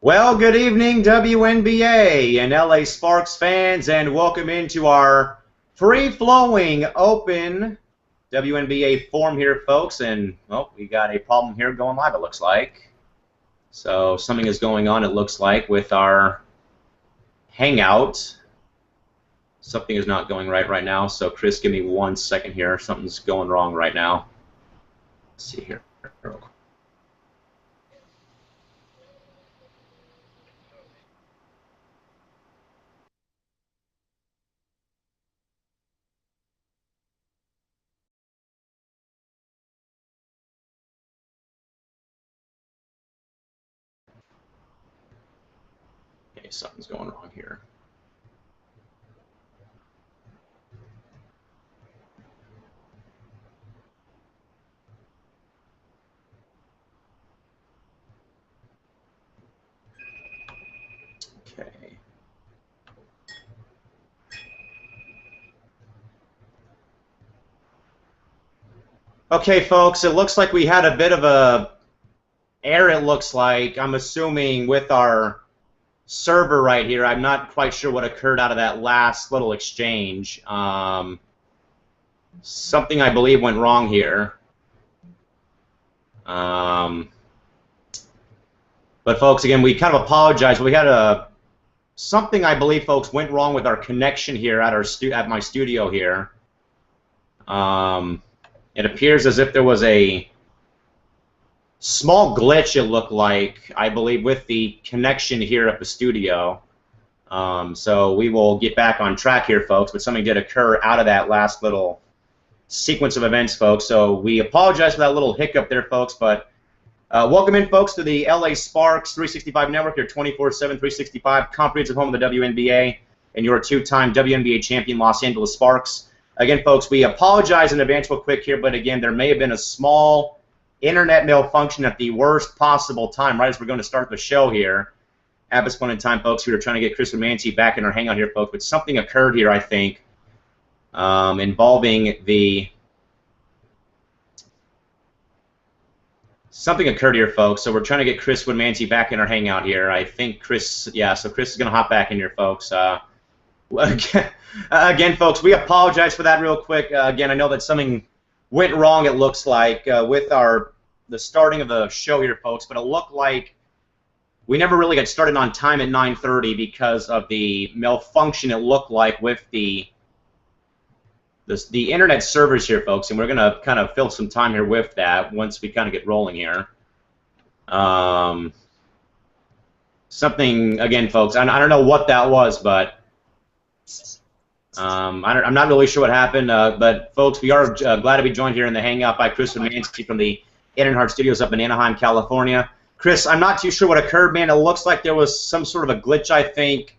Well, good evening, WNBA and LA Sparks fans, and welcome into our free-flowing, open WNBA forum here, folks. And, well, we got a problem here going live, it looks like. So something is going on, it looks like, with our Hangout. Something is not going right now. So, Chris, give me 1 second here. Something's going wrong right now. Let's see here. Okay, something's going wrong here. Okay. Okay, folks, it looks like we had a bit of a error, it looks like. I'm assuming with our server right here. I'm not quite sure what occurred out of that last little exchange. Something I believe went wrong here. But folks, again, we kind of apologize. We had something I believe, folks, went wrong with our connection here at my studio here. It appears as if there was a small glitch, it looked like, I believe, with the connection here at the studio. So we will get back on track here, folks, but something did occur out of that last little sequence of events, folks. So we apologize for that little hiccup there, folks, but welcome in, folks, to the LA Sparks 365 Network, your 24/7, 365 comprehensive home of the WNBA and your two-time WNBA champion Los Angeles Sparks. Again, folks, we apologize in advance real quick here, but again, there may have been a small internet malfunction at the worst possible time, right as we're going to start the show here. At this point in time, folks, we were trying to get Chris Romanti back in our hangout here, folks, but something occurred here, I think, involving the... Something occurred here, folks, so we're trying to get Chris Romanti back in our hangout here. I think Chris, yeah, so Chris is going to hop back in here, folks. Again, folks, we apologize for that real quick. Again, I know that something went wrong, it looks like, with the starting of the show here, folks, but it looked like we never really got started on time at 9:30 because of the malfunction, it looked like, with the internet servers here, folks, and we're going to kind of fill some time here with that once we kind of get rolling here. Something, again, folks, I don't know what that was, but I'm not really sure what happened, but folks, we are glad to be joined here in the Hangout by Chris Romanti from the In&Heart Studios up in Anaheim, California. Chris, I'm not too sure what occurred, man. It looks like there was some sort of a glitch, I think,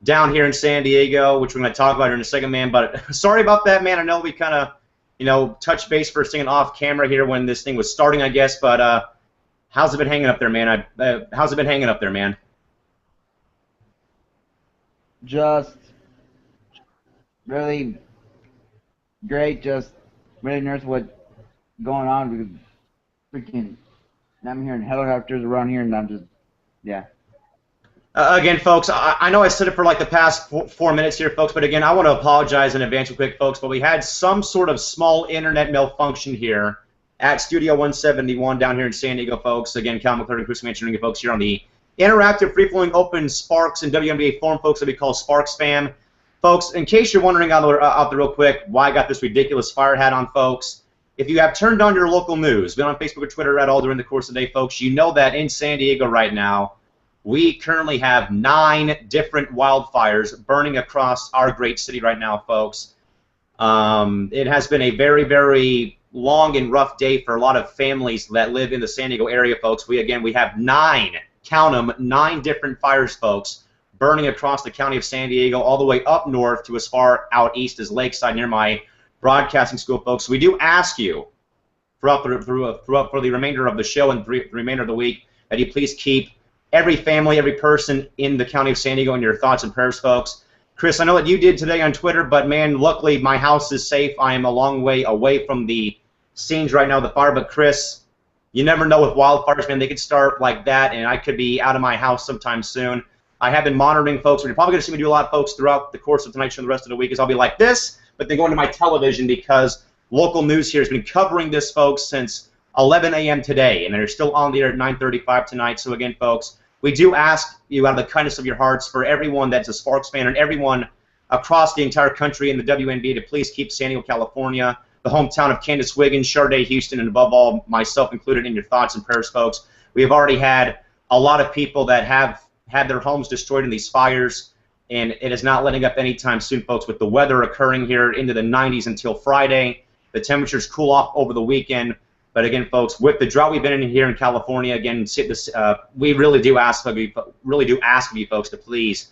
down here in San Diego, which we're going to talk about here in a second, man. But sorry about that, man. I know we kind of, touched base for a second off camera here when this thing was starting, I guess. But how's it been hanging up there, man? How's it been hanging up there, man? Just really great. Just really nervous what's going on because freaking I'm hearing helicopters around here, and I'm just, yeah. Again, folks, I know I said it for like the past 4 minutes here, folks, but again, I want to apologize in advance real quick, folks, but we had some sort of small internet malfunction here at Studio 171 down here in San Diego, folks. Again, Cal McClure and Chris Romanti, folks, here on the interactive, free-flowing, open Sparks and WNBA forum, folks, that we call Sparks Fam. Folks, in case you're wondering out there real quick why I got this ridiculous fire hat on, folks, if you have turned on your local news, been on Facebook or Twitter at all during the course of the day, folks, you know that in San Diego right now, we currently have 9 different wildfires burning across our great city right now, folks. It has been a very, very long and rough day for a lot of families that live in the San Diego area, folks. We have 9, count them, 9 different fires, folks, burning across the county of San Diego all the way up north to as far out east as Lakeside near my broadcasting school, folks. So we do ask you throughout for the remainder of the show and the remainder of the week that you please keep every family, every person in the county of San Diego in your thoughts and prayers, folks. Chris, I know what you did today on Twitter, but, man, luckily my house is safe. I am a long way away from the scenes right now of the fire. But, Chris, You never know with wildfires, man. They could start like that, and I could be out of my house sometime soon. I have been monitoring folks. You're probably going to see me do a lot of folks throughout the course of tonight's show and the rest of the week is I'll be like this, but then go into my television because local news here has been covering this, folks, since 11 a.m. today, and they're still on the air at 9:35 tonight. So again, folks, we do ask you out of the kindness of your hearts for everyone that's a Sparks fan and everyone across the entire country in the WNBA to please keep San Diego, California, the hometown of Candace Wiggins, Sharday Houston, and above all, myself included, in your thoughts and prayers, folks. We have already had a lot of people that have had their homes destroyed in these fires, and it is not letting up anytime soon, folks, with the weather occurring here into the 90s until Friday. The temperatures cool off over the weekend. But again, folks, with the drought we've been in here in California, again, we really do ask of you folks to please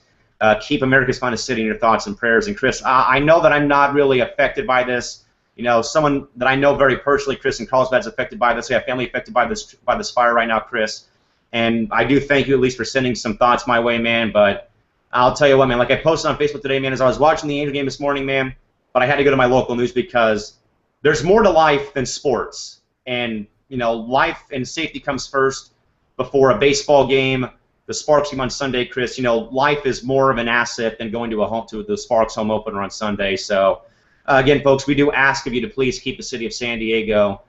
keep America's Finest City in your thoughts and prayers. And Chris, I know that I'm not really affected by this. You know, someone that I know very personally, Chris in Carlsbad's affected by this. We have family affected by this fire right now, Chris. And I do thank you at least for sending some thoughts my way, man. But I'll tell you what, man, like I posted on Facebook today, man, as I was watching the Angel game this morning, man, but I had to go to my local news because there's more to life than sports. And, you know, life and safety comes first before a baseball game, the Sparks game on Sunday, Chris. You know, life is more of an asset than going to the Sparks home opener on Sunday. So, again, folks, we do ask of you to please keep the city of San Diego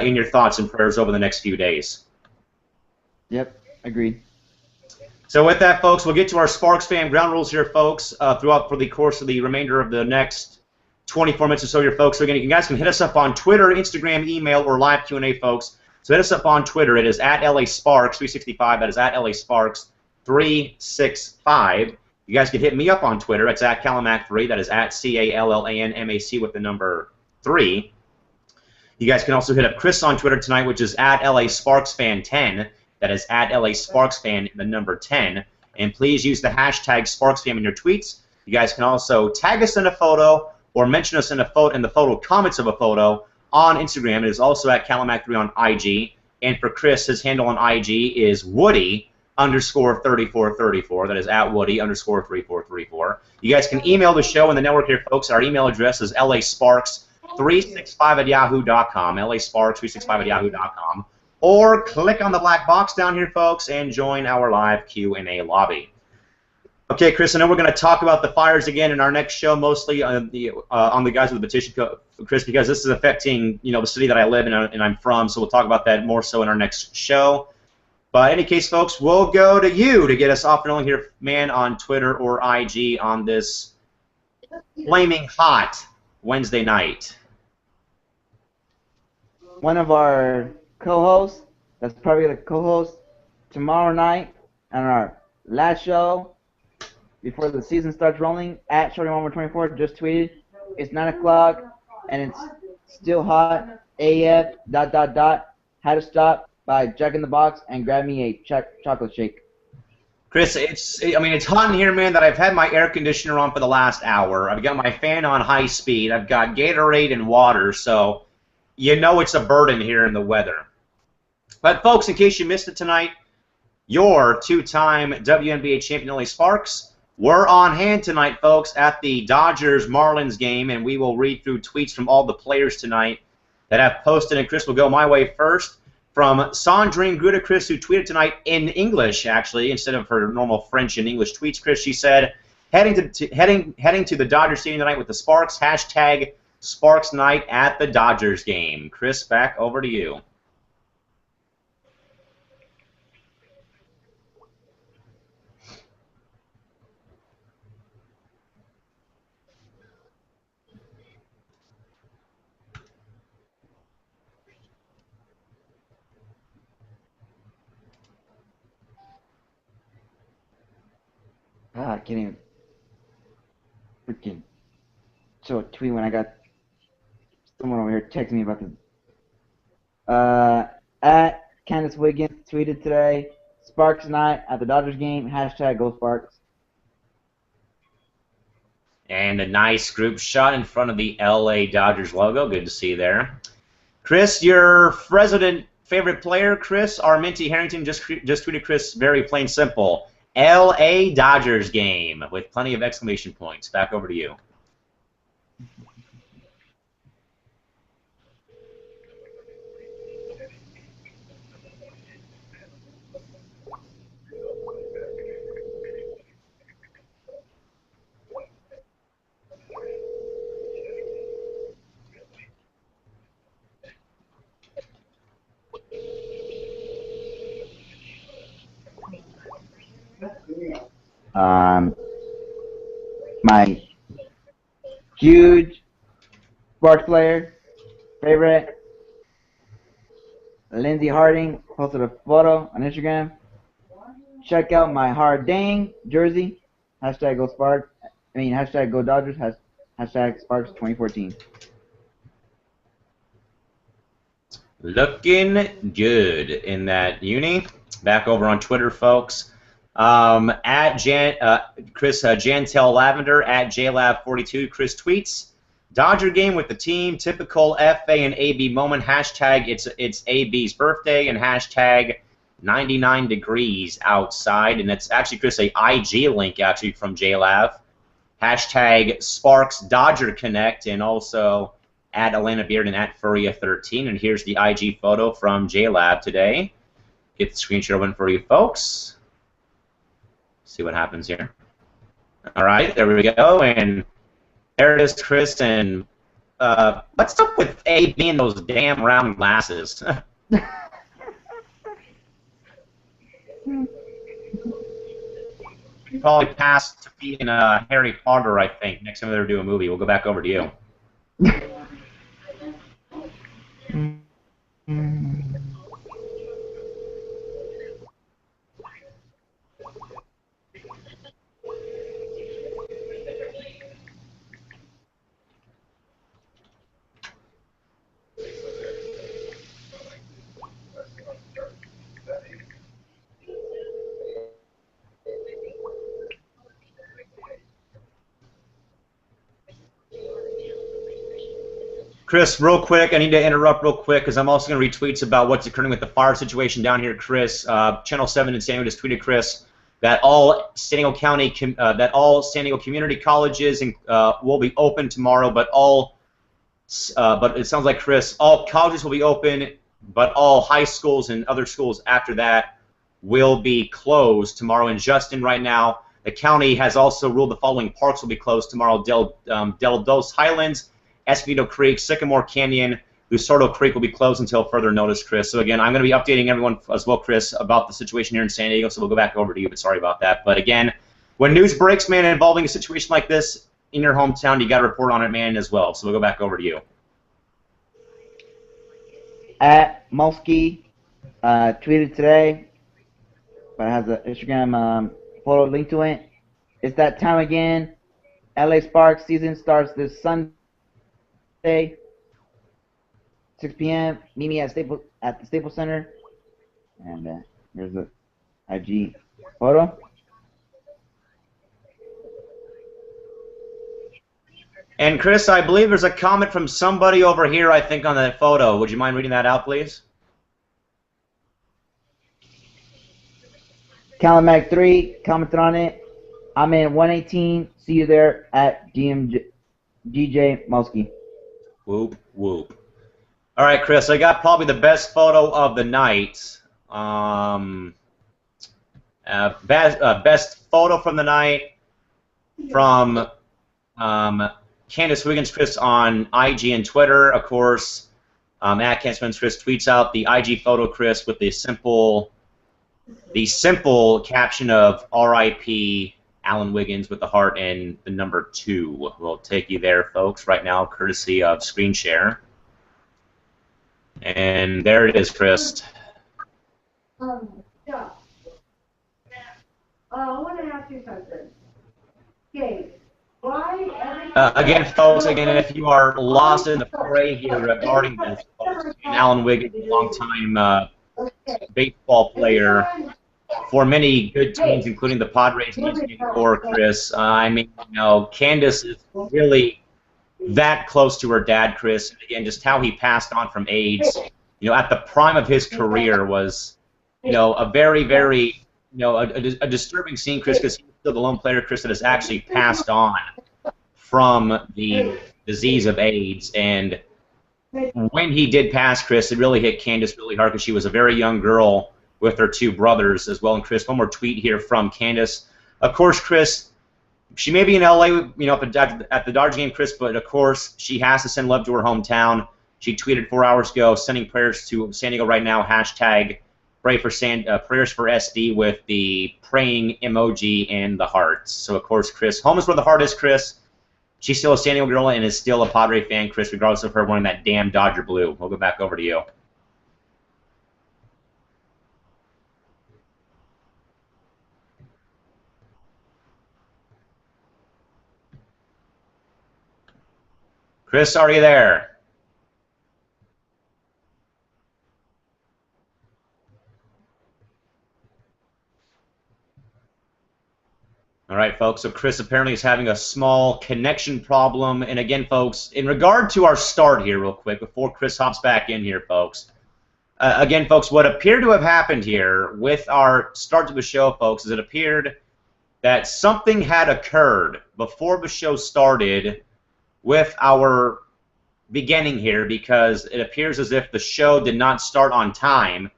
in your thoughts and prayers over the next few days. Yep, agreed. So with that, folks, we'll get to our Sparks fan ground rules here, folks, throughout for the course of the remainder of the next 24 minutes or so here, folks. So again, you guys can hit us up on Twitter, Instagram, email, or live Q&A, folks. So hit us up on Twitter. It is at LASparks365. That is at LASparks365. You guys can hit me up on Twitter. It's at Calamac3. That is at CALLANMAC with the number 3. You guys can also hit up Chris on Twitter tonight, which is at LASparksFan10. That is at LASparksFan, the number 10. And please use the hashtag SparksFan in your tweets. You guys can also tag us in a photo or mention us in the photo comments of a photo on Instagram. It is also at Calamac3 on IG. And for Chris, his handle on IG is Woody_3434. That is at Woody_3434. You guys can email the show and the network here, folks. Our email address is LASparks365@yahoo.com. LASparks365@yahoo.com. Or click on the black box down here, folks, and join our live Q&A lobby. Okay, Chris, I know we're going to talk about the fires again in our next show, mostly on the guys with the petition, Chris, because this is affecting, you know, the city that I live in and I'm from, so we'll talk about that more so in our next show. But in any case, folks, we'll go to you to get us off and rolling here, man, on Twitter or IG on this flaming hot Wednesday night. One of our co-hosts, that's probably the co-host tomorrow night on our last show before the season starts rolling, at Shorty1124, just tweeted, it's 9 o'clock and it's still hot, AF, ... had to stop by Jack in the Box and grab me a chocolate shake. Chris, it's hot in here, man, that I've had my air conditioner on for the last hour. I've got my fan on high speed. I've got Gatorade and water, so you know it's a burden here in the weather. But, folks, in case you missed it tonight, your two-time WNBA champion LA Sparks were on hand tonight, folks, at the Dodgers-Marlins game, and we will read through tweets from all the players tonight that have posted, and Chris will go my way first. From Sandrine Gruda, Chris, who tweeted tonight in English, actually, instead of her normal French and English tweets, Chris, she said, heading to the Dodgers Stadium tonight with the Sparks, hashtag Sparks Night at the Dodgers game. Chris, back over to you. I can't even freaking show a tweet when I got someone over here texting me about the at Candace Wiggins tweeted today, Sparks Night at the Dodgers game, hashtag Go Sparks. And a nice group shot in front of the LA Dodgers logo. Good to see you there. Chris, your resident favorite player, Chris, Arminty Harrington, just tweeted Chris, very plain simple, LA Dodgers game, with plenty of exclamation points. Back over to you. My huge sports player favorite, Lindsey Harding, posted a photo on Instagram. Check out my Harding jersey. Hashtag go Sparks. Hashtag go Dodgers. Hashtag Sparks 2014. Looking good in that uni. Back over on Twitter, folks. At Chris Jantel Lavender at JLav42. Chris tweets, Dodger game with the team. Typical FA and AB moment. Hashtag it's AB's birthday and hashtag 99 degrees outside. And it's actually, Chris, a IG link actually from JLav. Hashtag Sparks Dodger Connect and also at Atlanta Beard and at Furia13. And here's the IG photo from JLab today. Get the screen share open for you folks. See what happens here. All right, there we go. And there it is, Chris. And what's up with AB and those damn round glasses? Probably passed to be in Harry Potter, I think. Next time they're doing a movie, we'll go back over to you. Chris, real quick, I need to interrupt real quick because I'm also going to retweets about what's occurring with the fire situation down here, Chris. Channel 7 in San Diego just tweeted, Chris, that all San Diego County, San Diego community colleges will be open tomorrow, but it sounds like, Chris, all colleges will be open, but all high schools and other schools after that will be closed tomorrow. And Justin, right now, the county has also ruled the following parks will be closed tomorrow: Del Dos Highlands, Escondido Creek, Sycamore Canyon, Lucerto Creek will be closed until further notice, Chris. So again, I'm going to be updating everyone as well, Chris, about the situation here in San Diego, so we'll go back over to you, but sorry about that. But again, when news breaks, man, involving a situation like this in your hometown, you got to report on it, man, as well. So we'll go back over to you. At Molsky tweeted today, but it has an Instagram photo link to it. It's that time again. LA Sparks season starts this Sunday. 6 p.m. Meet me at the Staples Center. And here's the IG photo. And Chris, I believe there's a comment from somebody over here, I think, on that photo. Would you mind reading that out, please? Calamag 3 commented on it. I'm in 118. See you there at DJ Molsky. Whoop, whoop. All right, Chris, I got probably the best photo of the night. Best photo from the night from Candace Wiggins, Chris, on IG and Twitter, of course. At Candace Wiggins, Chris tweets out the IG photo, Chris, with the simple caption of R.I.P. Alan Wiggins with the heart and the number 2. We'll take you there, folks, right now, courtesy of screen share. And there it is, Chris. Yeah. I want to ask you something. Okay. Why? Again, folks, if you are lost in the fray here regarding this, folks, Alan Wiggins, a long-time baseball player for many good teams, including the Padres, or Chris. Candace is really that close to her dad, Chris. And again, just how he passed on from AIDS, at the prime of his career was, a very, very, a disturbing scene, Chris, because he's still the lone player, Chris, that has actually passed on from the disease of AIDS. And when he did pass, Chris, it really hit Candace really hard because she was a very young girl with her 2 brothers as well. And Chris, one more tweet here from Candace. Of course, Chris, she may be in LA, at the Dodgers game, Chris, but of course she has to send love to her hometown. She tweeted 4 hours ago, sending prayers to San Diego right now, hashtag prayers for SD with the praying emoji and the hearts. So of course, Chris, home is where the heart is, Chris. She's still a San Diego girl and is still a Padre fan, Chris, regardless of her wearing that damn Dodger blue. We'll go back over to you. Chris, are you there? All right, folks, so Chris apparently is having a small connection problem. And again, folks, in regard to our start here real quick, before Chris hops back in here, folks, again, folks, what appeared to have happened here with our start to the show, folks, is it appeared that something had occurred before the show started with our beginning here, because it appears as if the show did not start on time.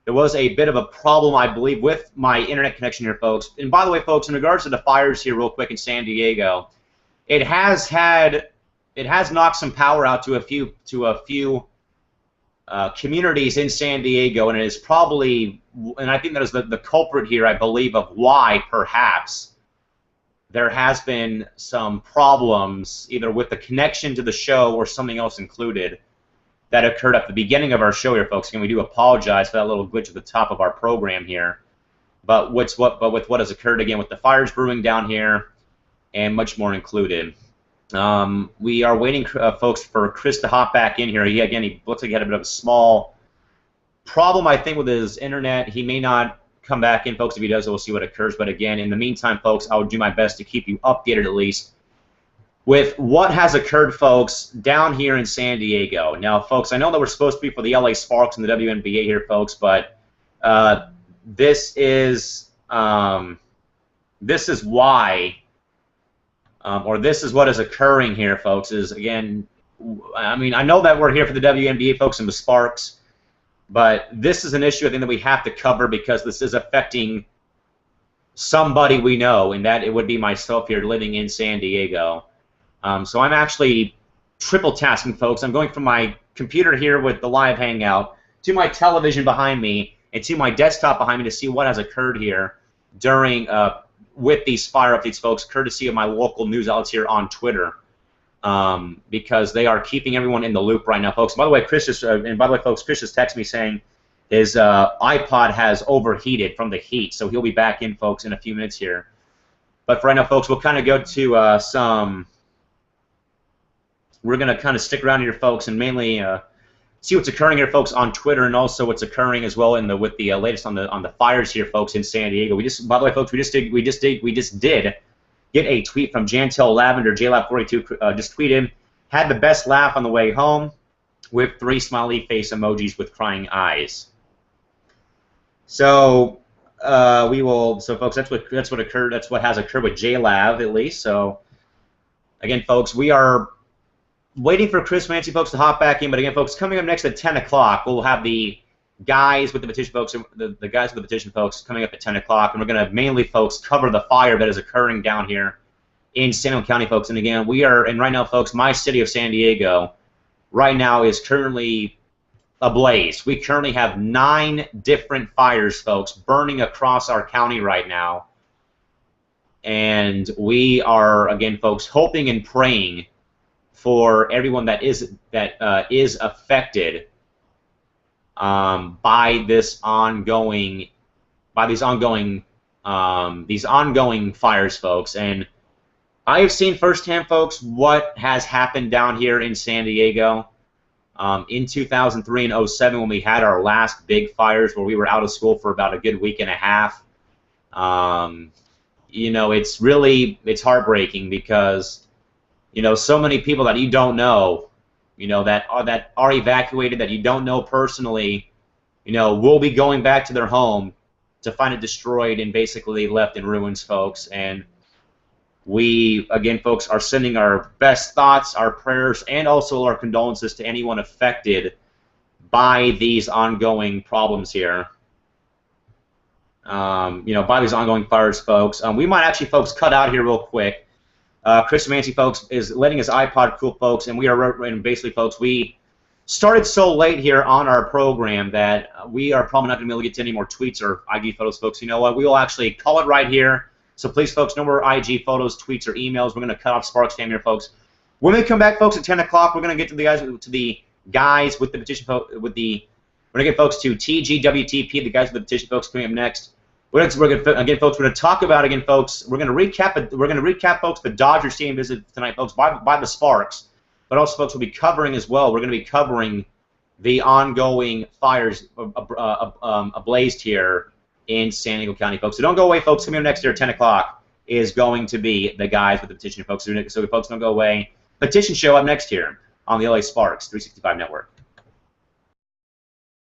There was a bit of a problem, I believe, with my internet connection here, folks. And by the way, folks, in regards to the fires here real quick in San Diego, it has knocked some power out to a few communities in San Diego, and it is probably, and I think that is the culprit here, I believe, of why perhaps there has been some problems either with the connection to the show or something else included that occurred at the beginning of our show here, folks. And we do apologize for that little glitch at the top of our program here. But with what has occurred again with the fires brewing down here and much more included. We are waiting, folks, for Chris to hop back in here. He looks like he had a bit of a small problem, I think, with his internet. He may not come back in, folks. If he does, we'll see what occurs. But again, in the meantime, folks, I will do my best to keep you updated at least with what has occurred, folks, down here in San Diego. Now, folks, I know that we're supposed to be for the LA Sparks and the WNBA here, folks, but this is why, or this is what is occurring here, folks, is, again, I mean, I know that we're here for the WNBA, folks, and the Sparks, but this is an issue, I think, that we have to cover because this is affecting somebody we know, and that it would be myself here living in San Diego. So I'm actually triple tasking, folks. I'm going from my computer here with the live hangout to my television behind me and to my desktop behind me to see what has occurred here during with these fire updates, folks, courtesy of my local news outlets here on Twitter, because they are keeping everyone in the loop right now, folks. By the way, Chris just texted me saying his iPod has overheated from the heat, so he'll be back in, folks, in a few minutes here. But for right now, folks, we'll kind of go to we're going to kind of stick around here, folks, and mainly see what's occurring here, folks, on Twitter, and also what's occurring as well with the latest on the fires here, folks, in San Diego. By the way, folks, we just did get a tweet from Jantel Lavender, JLab42, just tweeted, had the best laugh on the way home with 3 smiley face emojis with crying eyes. So folks, that's what occurred. That's what has occurred with JLab, at least. So again, folks, we are waiting for Chris Mancy, folks, to hop back in. But again, folks, coming up next at 10 o'clock, we'll have the guys with the petition, folks, the guys with the petition, folks, coming up at 10 o'clock. And we're going to mainly, folks, cover the fire that is occurring down here in San Diego County, folks. And again, right now, folks, my city of San Diego right now is currently ablaze. We currently have 9 different fires, folks, burning across our county right now. And we are, again, folks, hoping and praying for everyone that is affected by these ongoing fires, folks. And I have seen firsthand, folks, what has happened down here in San Diego in 2003 and 2007 when we had our last big fires, where we were out of school for about a good week and a half. You know, it's heartbreaking because, you know, so many people that you don't know, you know, that are evacuated, that you don't know personally, you know, will be going back to their home to find it destroyed and basically left in ruins, folks. And we, again, folks, are sending our best thoughts, our prayers, and also our condolences to anyone affected by these ongoing problems here. You know, by these ongoing fires, folks. We might actually, folks, cut out here real quick. Chris Mancy, folks, is letting his iPod cool, folks, and we are, and basically, folks, we started so late here on our program that we are probably not going to be able to get to any more tweets or IG photos, folks. You know what? We will actually call it right here. So please, folks, no more IG photos, tweets, or emails. We're going to cut off Sparks Fam here, folks. When we come back, folks, at 10 o'clock, we're going to get to the guys with the petition. We're going to get folks to TGWTP, the guys with the petition, folks, coming up next. Again, folks, we're going to talk about again, folks. We're going to recap, folks, the Dodger Stadium visit tonight, folks, by the Sparks. But also, folks, we'll be covering as well. We're going to be covering the ongoing fires ablazed here in San Diego County, folks. So don't go away, folks. Coming up next year at 10 o'clock is going to be the guys with the petition, folks. So folks, don't go away. Petition show up next here on the LA Sparks 365 Network.